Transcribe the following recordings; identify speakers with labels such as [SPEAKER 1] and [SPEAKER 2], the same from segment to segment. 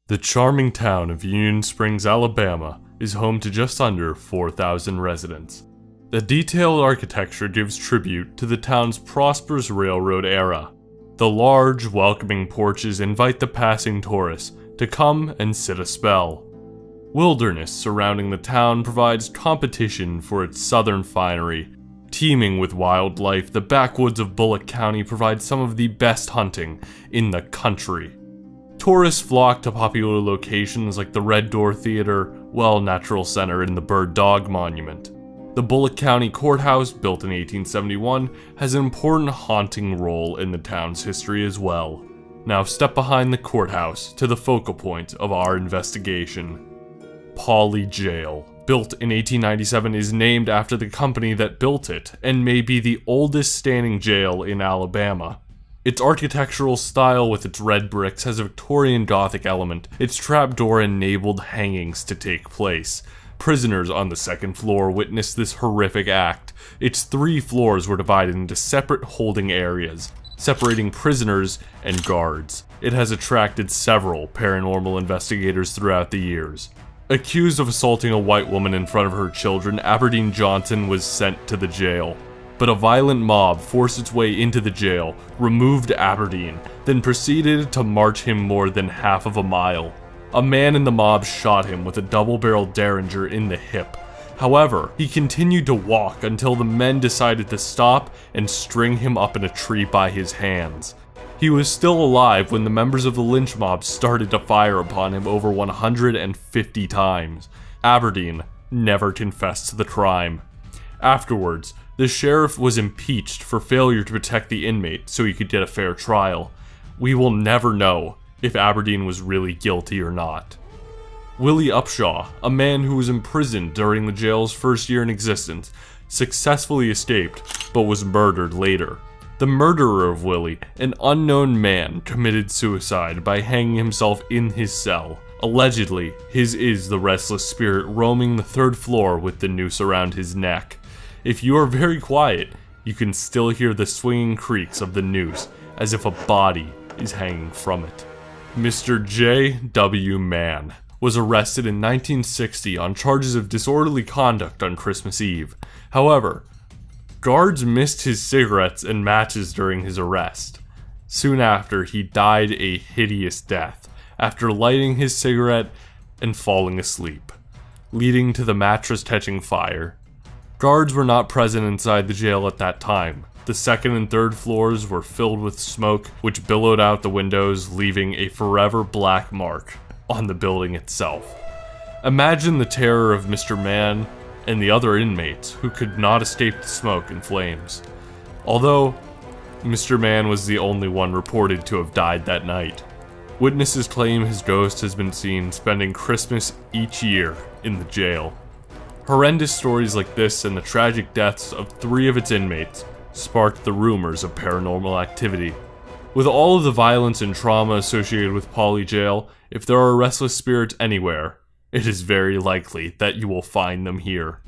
[SPEAKER 1] The charming town of Union Springs, Alabama is home to just under 4,000 residents. The detailed architecture gives tribute to the town's prosperous railroad era. The large, welcoming porches invite the passing tourists to come and sit a spell. Wilderness surrounding the town provides competition for its southern finery. Teeming with wildlife, the backwoods of Bullock County provide some of the best hunting in the country. Tourists flock to popular locations like the Red Door Theater, Wehle Nature Center, and the Bird Dog Monument. The Bullock County Courthouse, built in 1871, has an important haunting role in the town's history as well. Now step behind the courthouse to the focal point of our investigation. Pauly Jail, built in 1897, is named after the company that built it and may be the oldest standing jail in Alabama. Its architectural style with its red bricks has a Victorian Gothic element. Its trapdoor enabled hangings to take place. Prisoners on the second floor witnessed this horrific act. Its 3 floors were divided into separate holding areas, separating prisoners and guards. It has attracted several paranormal investigators throughout the years. Accused of assaulting a white woman in front of her children, Aberdeen Johnson was sent to the jail. But a violent mob forced its way into the jail, removed Aberdeen, then proceeded to march him more than half of a mile. A man in the mob shot him with a double-barreled Derringer in the hip. However, he continued to walk until the men decided to stop and string him up in a tree by his hands. He was still alive when the members of the lynch mob started to fire upon him over 150 times. Aberdeen never confessed to the crime. Afterwards, the sheriff was impeached for failure to protect the inmate so he could get a fair trial. We will never know if Aberdeen was really guilty or not. Willie Upshaw, a man who was imprisoned during the jail's first year in existence, successfully escaped but was murdered later. The murderer of Willie, an unknown man, committed suicide by hanging himself in his cell. Allegedly, his is the restless spirit roaming the 3rd floor with the noose around his neck. If you are very quiet, you can still hear the swinging creaks of the noose as if a body is hanging from it. Mr. J.W. Mann was arrested in 1960 on charges of disorderly conduct on Christmas Eve. However, guards missed his cigarettes and matches during his arrest. Soon after, he died a hideous death after lighting his cigarette and falling asleep, leading to the mattress catching fire. Guards were not present inside the jail at that time. The 2nd and 3rd floors were filled with smoke, which billowed out the windows, leaving a forever black mark on the building itself. Imagine the terror of Mr. Mann and the other inmates who could not escape the smoke and flames. Although, Mr. Mann was the only one reported to have died that night. Witnesses claim his ghost has been seen spending Christmas each year in the jail. Horrendous stories like this and the tragic deaths of 3 of its inmates sparked the rumors of paranormal activity. With all of the violence and trauma associated with Pauly Jail, if there are restless spirits anywhere, it is very likely that you will find them here.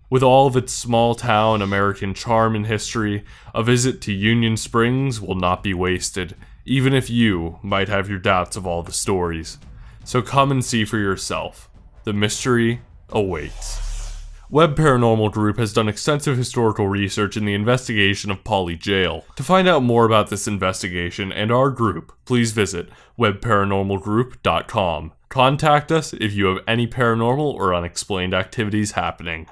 [SPEAKER 1] With all of its small-town American charm and history, a visit to Union Springs will not be wasted, even if you might have your doubts of all the stories. So come and see for yourself. The mystery awaits. Webb Paranormal Group has done extensive historical research in the investigation of Pauly Jail. To find out more about this investigation and our group, please visit webbparanormalgroup.com. Contact us if you have any paranormal or unexplained activities happening.